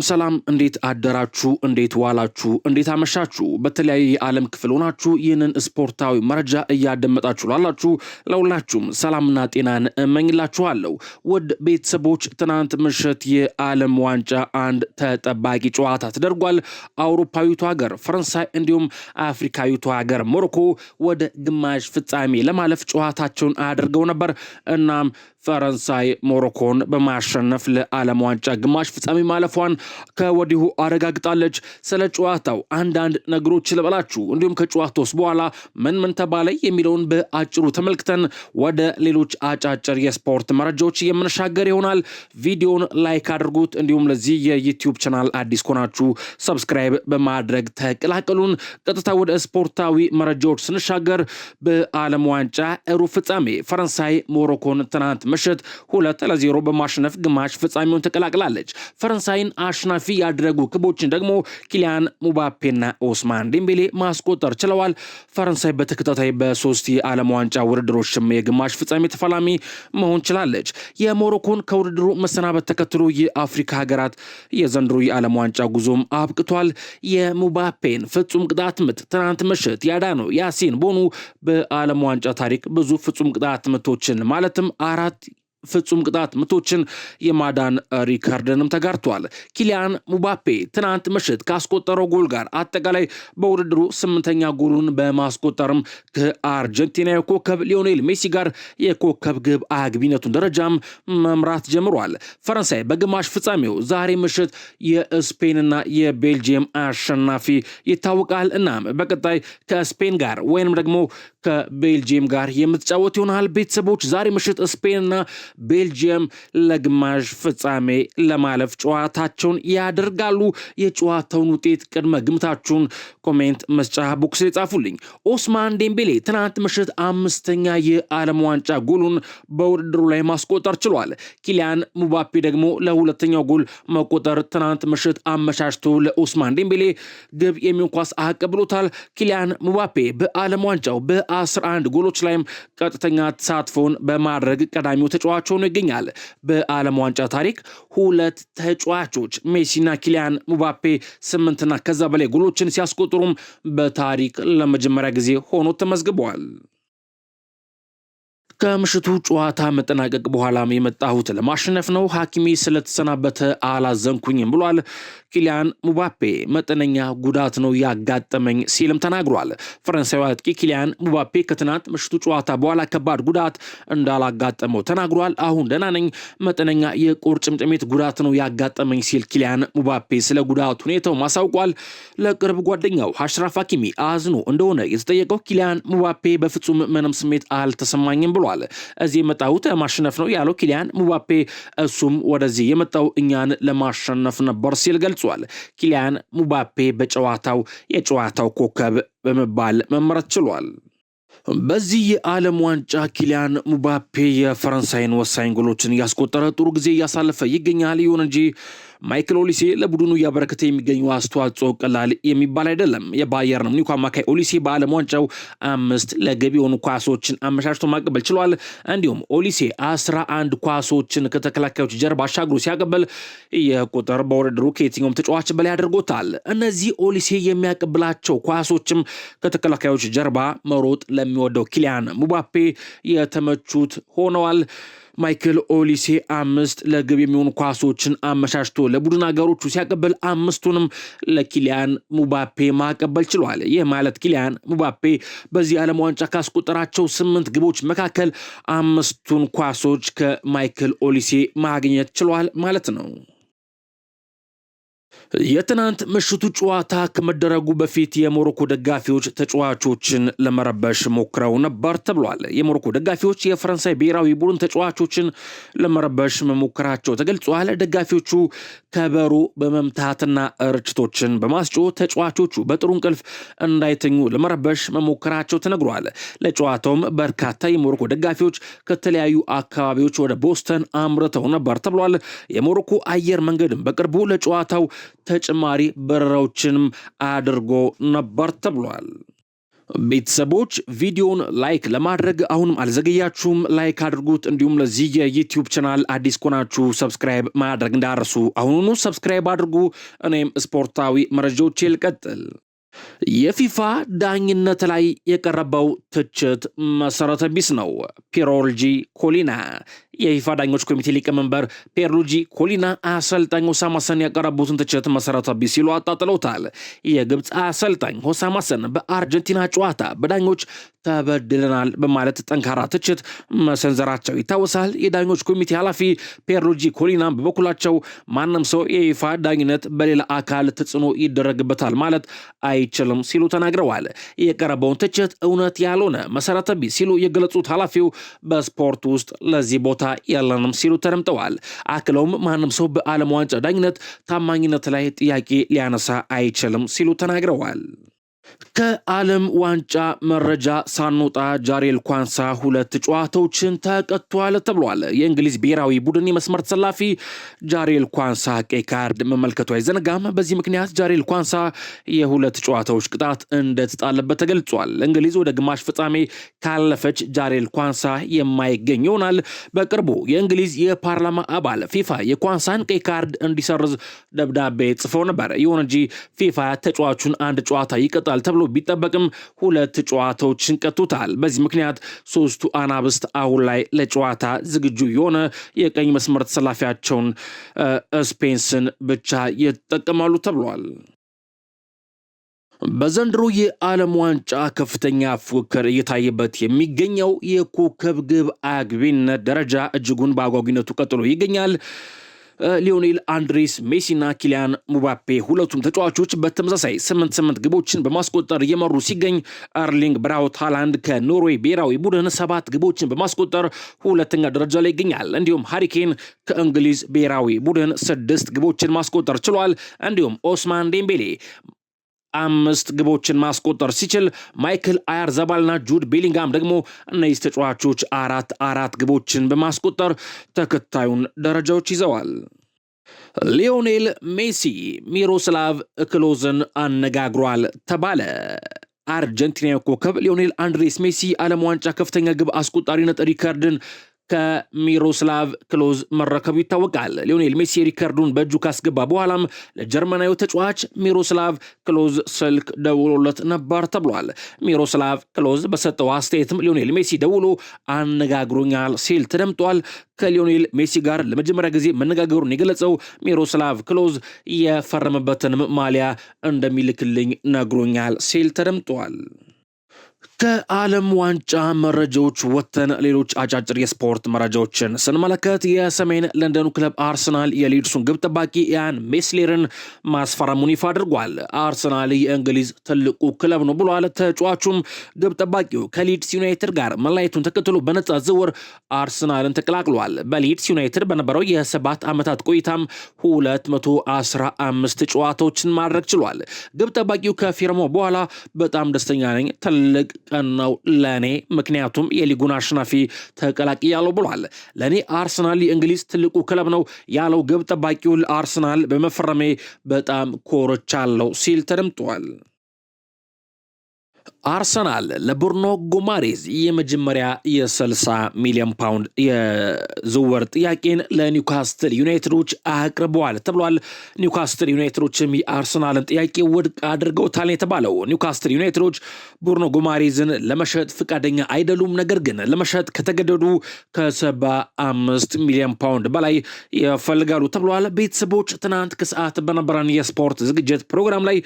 ሰላም እንዴት አደራችሁ እንዴት ዋላችሁ እንዴት አመሻችሁ በተለያየ የዓለም ክፍል ሆናችሁ ይህንን ስፖርታዊ መረጃ እያደመጣችሁ ላላችሁ ለሁላችሁም ሰላምና ጤናን እመኝላችኋለሁ። ውድ ቤተሰቦች ትናንት ምሽት የዓለም ዋንጫ አንድ ተጠባቂ ጨዋታ ተደርጓል። አውሮፓዊቷ ሀገር ፈረንሳይ እንዲሁም አፍሪካዊቷ ሀገር ሞሮኮ ወደ ግማሽ ፍጻሜ ለማለፍ ጨዋታቸውን አድርገው ነበር። እናም ፈረንሳይ ሞሮኮን በማሸነፍ ለዓለም ዋንጫ ግማሽ ፍጻሜ ማለፏን ከወዲሁ አረጋግጣለች። ስለ ጨዋታው አንዳንድ ነገሮች ልበላችሁ፣ እንዲሁም ከጨዋታውስ በኋላ ምን ተባለ የሚለውን በአጭሩ ተመልክተን ወደ ሌሎች አጫጭር የስፖርት መረጃዎች የምንሻገር ይሆናል። ቪዲዮን ላይክ አድርጉት፣ እንዲሁም ለዚህ የዩቲዩብ ቻናል አዲስ ከሆናችሁ ሰብስክራይብ በማድረግ ተቀላቀሉን። ቀጥታ ወደ ስፖርታዊ መረጃዎች ስንሻገር በዓለም ዋንጫ ሩብ ፍጻሜ ፈረንሳይ ሞሮኮን ትናንት ምሽት 2-0 በማሸነፍ ግማሽ ፍጻሜውን ተቀላቅላለች። ፈረንሳይን አሸናፊ ያደረጉ ግቦችን ደግሞ ኪሊያን ሙባፔና ኦስማን ዴምቤሌ ማስቆጠር ችለዋል። ፈረንሳይ በተከታታይ በሶስት የዓለም ዋንጫ ውድድሮችም የግማሽ ፍጻሜ ተፋላሚ መሆን ችላለች። የሞሮኮን ከውድድሩ መሰናበት ተከትሎ የአፍሪካ ሀገራት የዘንድሮ የዓለም ዋንጫ ጉዞም አብቅቷል። የሙባፔን ፍጹም ቅጣት ምት ትናንት ምሽት ያዳነው ያሲን ቦኑ በዓለም ዋንጫ ታሪክ ብዙ ፍጹም ቅጣት ምቶችን ማለትም አራት ፍጹም ቅጣት ምቶችን የማዳን ሪካርድንም ተጋርቷል። ኪሊያን ሙባፔ ትናንት ምሽት ካስቆጠረው ጎል ጋር አጠቃላይ በውድድሩ 8ኛ ጎሉን በማስቆጠርም ከአርጀንቲናዊ ኮከብ ሊዮኔል ሜሲ ጋር የኮከብ ግብ አግቢነቱን ደረጃም መምራት ጀምሯል። ፈረንሳይ በግማሽ ፍጻሜው ዛሬ ምሽት የስፔንና የቤልጂየም አሸናፊ ይታወቃል። እናም በቀጣይ ከስፔን ጋር ወይንም ደግሞ ከቤልጂየም ጋር የምትጫወት ይሆናል። ቤተሰቦች ዛሬ ምሽት ስፔንና ቤልጂየም ለግማሽ ፍጻሜ ለማለፍ ጨዋታቸውን ያደርጋሉ። የጨዋታውን ውጤት ቅድመ ግምታችሁን ኮሜንት መስጫ ቦክስ ላይ ጻፉልኝ። ኦስማን ዴምቤሌ ትናንት ምሽት 5ኛ የዓለም ዋንጫ ጎሉን በውድድሩ ላይ ማስቆጠር ችሏል። ኪሊያን ሙባፔ ደግሞ ለሁለተኛው ጎል መቆጠር ትናንት ምሽት አመቻችቶ ለኦስማን ዴምቤሌ ግብ የሚሆን ኳስ አቀብሎታል። ኪሊያን ሙባፔ በዓለም ዋንጫው በ11 ጎሎች ላይም ቀጥተኛ ተሳትፎን በማድረግ ቀዳሚው ተጫዋች ሆኖ ይገኛል። በዓለም ዋንጫ ታሪክ ሁለት ተጫዋቾች ሜሲና ኪሊያን ሙባፔ 8ና ከዛ በላይ ጎሎችን ሲያስቆጥሩም በታሪክ ለመጀመሪያ ጊዜ ሆኖ ተመዝግበዋል። ከምሽቱ ጨዋታ መጠናቀቅ በኋላም የመጣሁት ለማሸነፍ ነው። ሐኪሜ ስለተሰናበተ አላዘንኩኝም ብሏል። ኪሊያን ሙባፔ መጠነኛ ጉዳት ነው ያጋጠመኝ ሲልም ተናግሯል። ፈረንሳዊ አጥቂ ኪሊያን ሙባፔ ከትናንት ምሽቱ ጨዋታ በኋላ ከባድ ጉዳት እንዳላጋጠመው ተናግሯል። አሁን ደህና ነኝ፣ መጠነኛ የቁርጭምጭሚት ጉዳት ነው ያጋጠመኝ ሲል ኪሊያን ሙባፔ ስለ ጉዳት ሁኔታው ማሳውቋል። ለቅርብ ጓደኛው አሽራፍ ሐኪሚ አዝኖ እንደሆነ የተጠየቀው ኪሊያን ሙባፔ በፍጹም ምንም ስሜት አልተሰማኝም ብሏል። እዚህ የመጣሁት ለማሸነፍ ነው ያለው ኪሊያን ሙባፔ እሱም ወደዚህ የመጣው እኛን ለማሸነፍ ነበር ሲል ገልጿል። ኪሊያን ሙባፔ በጨዋታው የጨዋታው ኮከብ በመባል መመረጥ ችሏል። በዚህ የዓለም ዋንጫ ኪሊያን ሙባፔ የፈረንሳይን ወሳኝ ጎሎችን እያስቆጠረ ጥሩ ጊዜ እያሳለፈ ይገኛል። ይሁን እንጂ ማይክል ኦሊሴ ለቡድኑ እያበረከተ የሚገኘው አስተዋጽኦ ቀላል የሚባል አይደለም። የባየርን ሙኒክ አማካይ ኦሊሴ በዓለም ዋንጫው 5 ለግብ የሆኑ ኳሶችን አመቻችቶ ማቀበል ችሏል። እንዲሁም ኦሊሴ 11 ኳሶችን ከተከላካዮች ጀርባ አሻግሮ ሲያቀበል የቁጥር በውድድሩ ከየትኛውም ተጫዋች በላይ አድርጎታል። እነዚህ ኦሊሴ የሚያቀብላቸው ኳሶችም ከተከላካዮች ጀርባ መሮጥ ለሚወደው ኪሊያን ሙባፔ የተመቹት ሆነዋል። ማይክል ኦሊሴ 5 ለግብ የሚሆኑ ኳሶችን አመቻችቶ ለቡድን አገሮቹ ሲያቀበል 5ቱንም ለኪሊያን ሙባፔ ማቀበል ችሏል። ይህ ማለት ኪሊያን ሙባፔ በዚህ ዓለም ዋንጫ ካስቆጠራቸው 8 ግቦች መካከል 5ቱን ኳሶች ከማይክል ኦሊሴ ማግኘት ችሏል ማለት ነው። የትናንት ምሽቱ ጨዋታ ከመደረጉ በፊት የሞሮኮ ደጋፊዎች ተጫዋቾችን ለመረበሽ ሞክረው ነበር ተብሏል። የሞሮኮ ደጋፊዎች የፈረንሳይ ብሔራዊ ቡድን ተጫዋቾችን ለመረበሽ መሞከራቸው ተገልጿል። ደጋፊዎቹ ከበሮ በመምታትና ርችቶችን በማስጮህ ተጫዋቾቹ በጥሩ እንቅልፍ እንዳይተኙ ለመረበሽ መሞከራቸው ተነግሯል። ለጨዋታውም በርካታ የሞሮኮ ደጋፊዎች ከተለያዩ አካባቢዎች ወደ ቦስተን አምርተው ነበር ተብሏል። የሞሮኮ አየር መንገድም በቅርቡ ለጨዋታው ተጨማሪ በረራዎችንም አድርጎ ነበር ተብሏል። ቤተሰቦች ቪዲዮን ላይክ ለማድረግ አሁንም አልዘገያችሁም፣ ላይክ አድርጉት። እንዲሁም ለዚህ የዩቲዩብ ቻናል አዲስ ኮናችሁ ሰብስክራይብ ማድረግ እንዳረሱ አሁኑኑ ሰብስክራይብ አድርጉ። እኔም ስፖርታዊ መረጃዎች ልቀጥል። የፊፋ ዳኝነት ላይ የቀረበው ትችት መሰረተ ቢስ ነው። ፒየርሉጂ ኮሊና የፊፋ ዳኞች ኮሚቴ ሊቀመንበር ፒየርሉጂ ኮሊና አሰልጣኝ ሆሳም ሐሰን ያቀረቡትን ትችት መሰረተ ቢስ ሲሉ አጣጥለውታል። የግብፅ አሰልጣኝ ሆሳም ሐሰን በአርጀንቲና ጨዋታ በዳኞች ተበድለናል በማለት ጠንካራ ትችት መሰንዘራቸው ይታወሳል። የዳኞች ኮሚቴ ኃላፊ ፒየርሉጂ ኮሊና በበኩላቸው ማንም ሰው የፊፋ ዳኝነት በሌላ አካል ተጽዕኖ ይደረግበታል ማለት አይችልም ሲሉ ተናግረዋል። የቀረበውን ትችት እውነት ያልሆነ መሰረተ ቢስ ሲሉ የገለጹት ኃላፊው በስፖርት ውስጥ ለዚህ ቦታ የለንም ሲሉ ተደምጠዋል። አክለውም ማንም ሰው በዓለም ዋንጫ ዳኝነት ታማኝነት ላይ ጥያቄ ሊያነሳ አይችልም ሲሉ ተናግረዋል። ከዓለም ዋንጫ መረጃ ሳንወጣ ጃሬል ኳንሳ 2 ጨዋታዎችን ተቀጥቷል ተብሏል። የእንግሊዝ ብሔራዊ ቡድን የመስመር ተሰላፊ ጃሬል ኳንሳ ቀይ ካርድ መመልከቱ አይዘነጋም። በዚህ ምክንያት ጃሬል ኳንሳ የ2 ጨዋታዎች ቅጣት እንደተጣለበት ተገልጿል። እንግሊዝ ወደ ግማሽ ፍጻሜ ካለፈች ጃሬል ኳንሳ የማይገኝ ይሆናል። በቅርቡ የእንግሊዝ የፓርላማ አባል ፊፋ የኳንሳን ቀይ ካርድ እንዲሰርዝ ደብዳቤ ጽፈው ነበር። ይሁን እንጂ ፊፋ ተጫዋቹን አንድ ጨዋታ ይቀጣል ተብሎ ቢጠበቅም 2 ጨዋታዎችን ቀጥቶታል። በዚህ ምክንያት 3ቱ አናብስት አሁን ላይ ለጨዋታ ዝግጁ የሆነ የቀኝ መስመር ተሰላፊያቸውን ስፔንስን ብቻ ይጠቀማሉ ተብሏል። በዘንድሮ የዓለም ዋንጫ ከፍተኛ ፉክክር እየታየበት የሚገኘው የኮከብ ግብ አግቢነት ደረጃ እጅጉን በአጓጊነቱ ቀጥሎ ይገኛል። ሊዮኔል አንድሬስ ሜሲና ኪሊያን ሙባፔ ሁለቱም ተጫዋቾች በተመሳሳይ 8 ግቦችን በማስቆጠር እየመሩ ሲገኝ ኤርሊንግ ብራውት ሃላንድ ከኖርዌይ ብሔራዊ ቡድን 7 ግቦችን በማስቆጠር ሁለተኛ ደረጃ ላይ ይገኛል። እንዲሁም ሃሪኬን ከእንግሊዝ ብሔራዊ ቡድን 6 ግቦችን ማስቆጠር ችሏል። እንዲሁም ኦስማን ዴምቤሌ 5 ግቦችን ማስቆጠር ሲችል ማይክል አያርዛባልና ጁድ ቤሊንጋም ደግሞ እነዚህ ተጫዋቾች 4 ግቦችን በማስቆጠር ተከታዩን ደረጃዎች ይዘዋል። ሊዮኔል ሜሲ ሚሮስላቭ ክሎዝን አነጋግሯል ተባለ። አርጀንቲናዊ ኮከብ ሊዮኔል አንድሬስ ሜሲ ዓለም ዋንጫ ከፍተኛ ግብ አስቆጣሪነት ሪከርድን ከሚሮስላቭ ክሎዝ መረከቡ ይታወቃል። ሊዮኔል ሜሲ ሪከርዱን በእጁ ካስገባ በኋላም ለጀርመናዊ ተጫዋች ሚሮስላቭ ክሎዝ ስልክ ደውሎለት ነበር ተብሏል። ሚሮስላቭ ክሎዝ በሰጠው አስተያየትም ሊዮኔል ሜሲ ደውሎ አነጋግሮኛል ሲል ተደምጧል። ከሊዮኔል ሜሲ ጋር ለመጀመሪያ ጊዜ መነጋገሩን የገለጸው ሚሮስላቭ ክሎዝ የፈረመበትን ማሊያ እንደሚልክልኝ ነግሮኛል ሲል ተደምጧል። ከዓለም ዋንጫ መረጃዎች ወጥተን ሌሎች አጫጭር የስፖርት መረጃዎችን ስንመለከት የሰሜን ለንደኑ ክለብ አርሰናል የሊድሱን ግብ ጠባቂ ኢያን ሜስሌርን ማስፈረሙን ይፋ አድርጓል። አርሰናል የእንግሊዝ ትልቁ ክለብ ነው ብሏል። ተጫዋቹም ግብ ጠባቂው ከሊድስ ዩናይትድ ጋር መለያየቱን ተከትሎ በነጻ ዝውውር አርሰናልን ተቀላቅሏል። በሊድስ ዩናይትድ በነበረው የ7 ዓመታት ቆይታም 215 ጨዋታዎችን ማድረግ ችሏል። ግብ ጠባቂው ከፊርማው በኋላ በጣም ደስተኛ ነኝ፣ ትልቅ ቀን ነው ለኔ፣ ምክንያቱም የሊጉን አሸናፊ ተቀላቅያለሁ ብሏል። ለኔ አርሰናል የእንግሊዝ ትልቁ ክለብ ነው ያለው ግብ ጠባቂው ለአርሰናል በመፈረሜ በጣም ኮርቻለሁ ሲል ተደምጧል። አርሰናል ለብሩኖ ጉማሬዝ የመጀመሪያ የ60 ሚሊዮን ፓውንድ የዝውውር ጥያቄን ለኒውካስትል ዩናይትዶች አቅርበዋል ተብሏል። ኒውካስትል ዩናይትዶችም የአርሰናልን ጥያቄ ውድቅ አድርገውታል የተባለው ኒውካስትል ዩናይትዶች ብሩኖ ጉማሬዝን ለመሸጥ ፍቃደኛ አይደሉም። ነገር ግን ለመሸጥ ከተገደዱ ከ75 ሚሊዮን ፓውንድ በላይ ይፈልጋሉ ተብሏል። ቤተሰቦች ትናንት ከሰዓት በነበረን የስፖርት ዝግጅት ፕሮግራም ላይ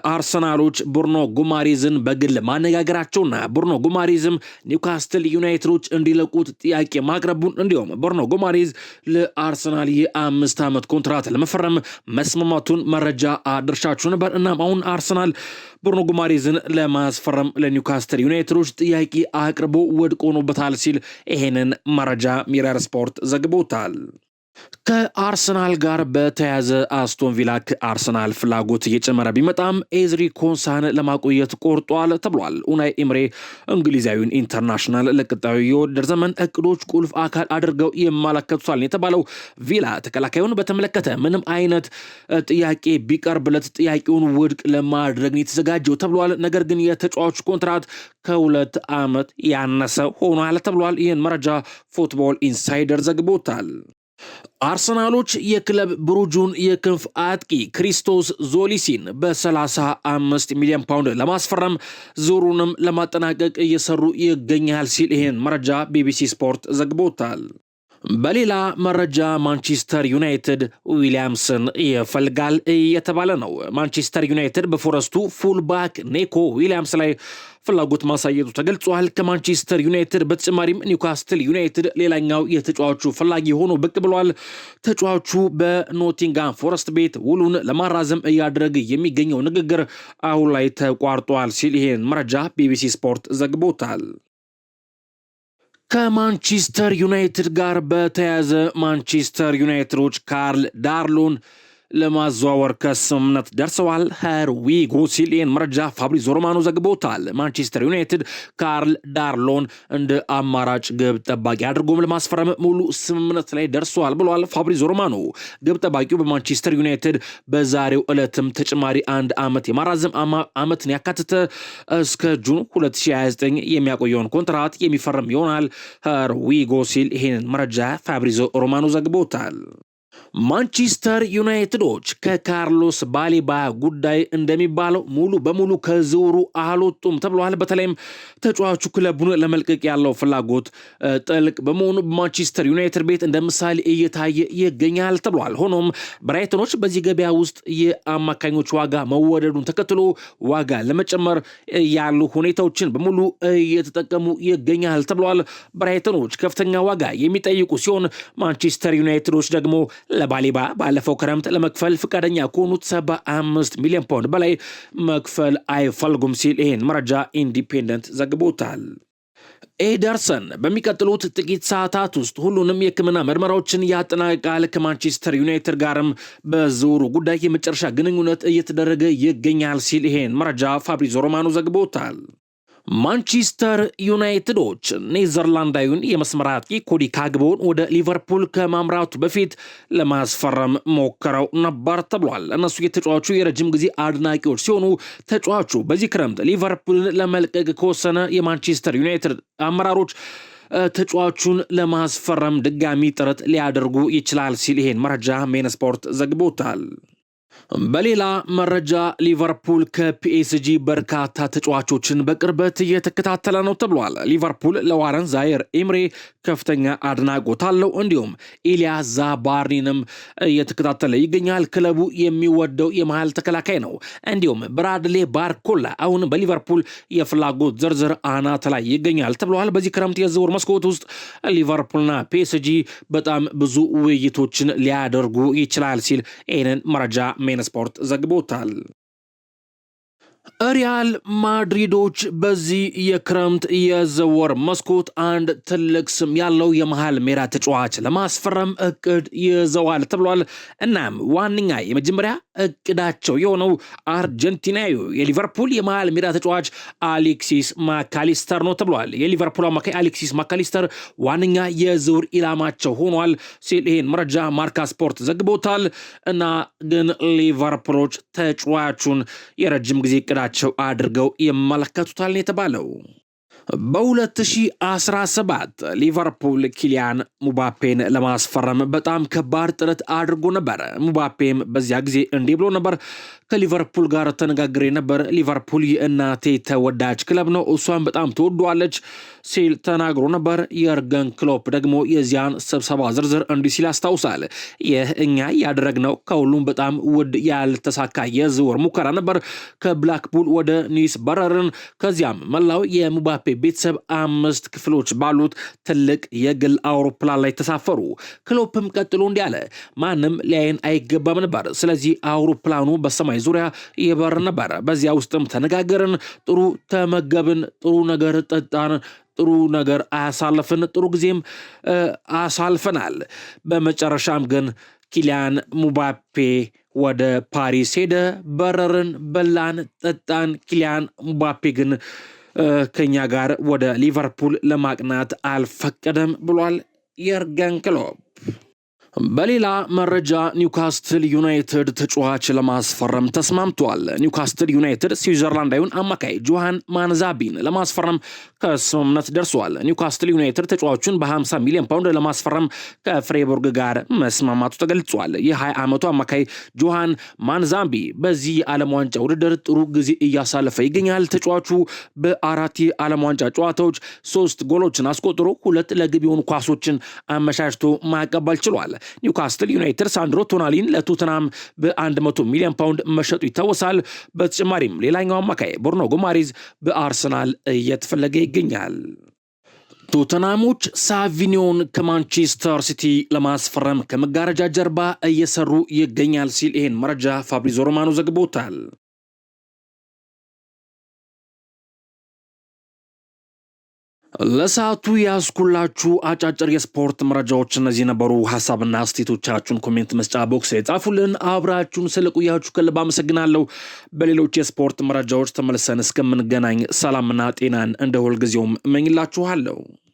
አርሰናሎች ብሩኖ ጉማሬዝን በግል ማነጋገራቸውና ብሩኖ ጉማሬዝም ኒውካስትል ዩናይትዶች እንዲለቁት ጥያቄ ማቅረቡን እንዲሁም ብሩኖ ጉማሬዝ ለአርሰናል የ5 ዓመት ኮንትራት ለመፈረም መስማማቱን መረጃ አድርሻችሁ ነበር። እናም አሁን አርሰናል ብሩኖ ጉማሬዝን ለማስፈረም ለኒውካስትል ዩናይትዶች ጥያቄ አቅርቦ ውድቅ ሆኖበታል ሲል ይሄንን መረጃ ሚረር ስፖርት ዘግቦታል። ከአርሰናል ጋር በተያያዘ አስቶን ቪላ ከአርሰናል ፍላጎት እየጨመረ ቢመጣም ኤዝሪ ኮንሳን ለማቆየት ቆርጧል ተብሏል። ኡናይ ኤምሬ እንግሊዛዊውን ኢንተርናሽናል ለቀጣዩ የውድድር ዘመን እቅዶች ቁልፍ አካል አድርገው ይመለከቱታል የተባለው ቪላ ተከላካዩን በተመለከተ ምንም አይነት ጥያቄ ቢቀርብለት ጥያቄውን ውድቅ ለማድረግ የተዘጋጀው ተብሏል። ነገር ግን የተጫዋቹ ኮንትራት ከ2 ዓመት ያነሰ ሆኗል ተብሏል። ይህን መረጃ ፉትቦል ኢንሳይደር ዘግቦታል። አርሰናሎች የክለብ ብሩጁን የክንፍ አጥቂ ክሪስቶስ ዞሊሲን በ35 ሚሊዮን ፓውንድ ለማስፈረም ዙሩንም ለማጠናቀቅ እየሰሩ ይገኛል ሲል ይህን መረጃ ቢቢሲ ስፖርት ዘግቦታል። በሌላ መረጃ ማንቸስተር ዩናይትድ ዊሊያምስን ይፈልጋል እየተባለ ነው። ማንቸስተር ዩናይትድ በፎረስቱ ፉልባክ ኔኮ ዊሊያምስ ላይ ፍላጎት ማሳየቱ ተገልጿል። ከማንቸስተር ዩናይትድ በተጨማሪም ኒውካስትል ዩናይትድ ሌላኛው የተጫዋቹ ፈላጊ ሆኖ ብቅ ብሏል። ተጫዋቹ በኖቲንጋም ፎረስት ቤት ውሉን ለማራዘም እያደረገ የሚገኘው ንግግር አሁን ላይ ተቋርጧል ሲል ይሄን መረጃ ቢቢሲ ስፖርት ዘግቦታል። ከማንቸስተር ዩናይትድ ጋር በተያያዘ ማንቸስተር ዩናይትዶች ካርል ዳርሎን ለማዘዋወር ከስምምነት ደርሰዋል። ዊጎ ሲል ይህን መረጃ ፋብሪዞ ሮማኖ ዘግቦታል። ማንቸስተር ዩናይትድ ካርል ዳርሎን እንደ አማራጭ ግብ ጠባቂ አድርጎም ለማስፈረም ሙሉ ስምምነት ላይ ደርሰዋል ብሏል ፋብሪዞ ሮማኖ። ግብ ጠባቂው በማንቸስተር ዩናይትድ በዛሬው ዕለትም ተጨማሪ 1 ዓመት የማራዘም ዓመትን ያካተተ እስከ ጁን 2029 የሚያቆየውን ኮንትራት የሚፈርም ይሆናል። ዊጎ ሲል ይህን መረጃ ፋብሪዞ ሮማኖ ዘግቦታል። ማንቸስተር ዩናይትዶች ከካርሎስ ባሌባ ጉዳይ እንደሚባለው ሙሉ በሙሉ ከዝውውሩ አልወጡም ተብሏል። በተለይም ተጫዋቹ ክለቡን ለመልቀቅ ያለው ፍላጎት ጥልቅ በመሆኑ በማንቸስተር ዩናይትድ ቤት እንደ ምሳሌ እየታየ ይገኛል ተብሏል። ሆኖም ብራይተኖች በዚህ ገበያ ውስጥ የአማካኞች ዋጋ መወደዱን ተከትሎ ዋጋ ለመጨመር ያሉ ሁኔታዎችን በሙሉ እየተጠቀሙ ይገኛል ተብሏል። ብራይተኖች ከፍተኛ ዋጋ የሚጠይቁ ሲሆን ማንቸስተር ዩናይትዶች ደግሞ ለባሌባ ባለፈው ክረምት ለመክፈል ፍቃደኛ ከሆኑት 75 ሚሊዮን ፓውንድ በላይ መክፈል አይፈልጉም ሲል ይህን መረጃ ኢንዲፔንደንት ዘግቦታል። ኤደርሰን በሚቀጥሉት ጥቂት ሰዓታት ውስጥ ሁሉንም የሕክምና ምርመራዎችን ያጠናቅቃል። ከማንቸስተር ዩናይትድ ጋርም በዝውውሩ ጉዳይ የመጨረሻ ግንኙነት እየተደረገ ይገኛል ሲል ይህን መረጃ ፋብሪዞ ሮማኖ ዘግቦታል። ማንቸስተር ዩናይትዶች ኔዘርላንዳዊውን የመስመር አጥቂ ኮዲ ካግቦን ወደ ሊቨርፑል ከማምራቱ በፊት ለማስፈረም ሞክረው ነበር ተብሏል። እነሱ የተጫዋቹ የረጅም ጊዜ አድናቂዎች ሲሆኑ ተጫዋቹ በዚህ ክረምት ሊቨርፑልን ለመልቀቅ ከወሰነ የማንቸስተር ዩናይትድ አመራሮች ተጫዋቹን ለማስፈረም ድጋሚ ጥረት ሊያደርጉ ይችላል ሲል ይሄን መረጃ ሜን ስፖርት ዘግቦታል። በሌላ መረጃ ሊቨርፑል ከፒኤስጂ በርካታ ተጫዋቾችን በቅርበት እየተከታተለ ነው ተብሏል። ሊቨርፑል ለዋረን ዛይር ኤምሬ ከፍተኛ አድናቆት አለው። እንዲሁም ኢሊያ ዛባርኒንም እየተከታተለ ይገኛል። ክለቡ የሚወደው የመሃል ተከላካይ ነው። እንዲሁም ብራድሌ ባርኮላ አሁን በሊቨርፑል የፍላጎት ዝርዝር አናት ላይ ይገኛል ተብሏል። በዚህ ክረምት የዝውውር መስኮት ውስጥ ሊቨርፑልና ፒኤስጂ በጣም ብዙ ውይይቶችን ሊያደርጉ ይችላል ሲል ይህንን መረጃ ሜን ስፖርት ዘግቦታል። ሪያል ማድሪዶች በዚህ የክረምት የዝውውር መስኮት አንድ ትልቅ ስም ያለው የመሃል ሜዳ ተጫዋች ለማስፈረም እቅድ ይዘዋል ተብሏል። እናም ዋነኛ የመጀመሪያ እቅዳቸው የሆነው አርጀንቲናዊ የሊቨርፑል የመሃል ሜዳ ተጫዋች አሌክሲስ ማካሊስተር ነው ተብሏል። የሊቨርፑል አማካይ አሌክሲስ ማካሊስተር ዋነኛ የዝውውር ኢላማቸው ሆኗል ሲል ይህን መረጃ ማርካ ስፖርት ዘግቦታል። እና ግን ሊቨርፑሎች ተጫዋቹን የረጅም ጊዜ እቅዳቸው አድርገው ይመለከቱታል የተባለው። በ2017 ሊቨርፑል ኪሊያን ሙባፔን ለማስፈረም በጣም ከባድ ጥረት አድርጎ ነበር። ሙባፔም በዚያ ጊዜ እንዲህ ብሎ ነበር። ከሊቨርፑል ጋር ተነጋግሬ ነበር። ሊቨርፑል የእናቴ ተወዳጅ ክለብ ነው፣ እሷን በጣም ትወደዋለች ሲል ተናግሮ ነበር። የርገን ክሎፕ ደግሞ የዚያን ስብሰባ ዝርዝር እንዲህ ሲል ያስታውሳል። ይህ እኛ ያደረግነው ከሁሉም በጣም ውድ ያልተሳካ የዝውውር ሙከራ ነበር። ከብላክፑል ወደ ኒስ በረርን። ከዚያም መላው የሙባፔ ቤተሰብ 5 ክፍሎች ባሉት ትልቅ የግል አውሮፕላን ላይ ተሳፈሩ። ክሎፕም ቀጥሎ እንዲህ አለ፣ ማንም ሊያየን አይገባም ነበር። ስለዚህ አውሮፕላኑ በሰማይ ዙሪያ ይበር ነበር። በዚያ ውስጥም ተነጋገርን፣ ጥሩ ተመገብን፣ ጥሩ ነገር ጠጣን፣ ጥሩ ነገር አሳልፈን፣ ጥሩ ጊዜም አሳልፈናል። በመጨረሻም ግን ኪሊያን ሙባፔ ወደ ፓሪስ ሄደ። በረርን፣ በላን፣ ጠጣን። ኪሊያን ሙባፔ ግን ከኛ ጋር ወደ ሊቨርፑል ለማቅናት አልፈቀደም ብሏል የርገን ክሎፕ። በሌላ መረጃ ኒውካስትል ዩናይትድ ተጫዋች ለማስፈረም ተስማምቷል። ኒውካስትል ዩናይትድ ስዊዘርላንዳዊውን አማካይ ጆሃን ማንዛቢን ለማስፈረም ከስምምነት ደርሷል። ኒውካስትል ዩናይትድ ተጫዋቹን በ50 ሚሊዮን ፓውንድ ለማስፈረም ከፍሬቡርግ ጋር መስማማቱ ተገልጿል። የ20 ዓመቱ አማካይ ጆሃን ማንዛቢ በዚህ የዓለም ዋንጫ ውድድር ጥሩ ጊዜ እያሳለፈ ይገኛል። ተጫዋቹ በ4 የዓለም ዋንጫ ጨዋታዎች 3 ጎሎችን አስቆጥሮ 2 ለግብ የሆኑ ኳሶችን አመቻችቶ ማቀበል ችሏል። ኒውካስትል ዩናይትድ ሳንድሮ ቶናሊን ለቶተናም በ100 ሚሊዮን ፓውንድ መሸጡ ይታወሳል። በተጨማሪም ሌላኛው አማካይ ቦርኖ ጎማሪዝ በአርሰናል እየተፈለገ ይገኛል። ቶተናሞች ሳቪኒዮን ከማንቸስተር ሲቲ ለማስፈረም ከመጋረጃ ጀርባ እየሰሩ ይገኛል ሲል ይህን መረጃ ፋብሪዞ ሮማኖ ዘግቦታል። ለሰዓቱ ያስኩላችሁ አጫጭር የስፖርት መረጃዎች እነዚህ ነበሩ። ሐሳብና አስተያየቶቻችሁን ኮሜንት መስጫ ቦክስ የጻፉልን። አብራችሁን ስለቆያችሁ ከልብ አመሰግናለሁ። በሌሎች የስፖርት መረጃዎች ተመልሰን እስከምንገናኝ ሰላምና ጤናን እንደ ሁልጊዜውም እመኝላችኋለሁ።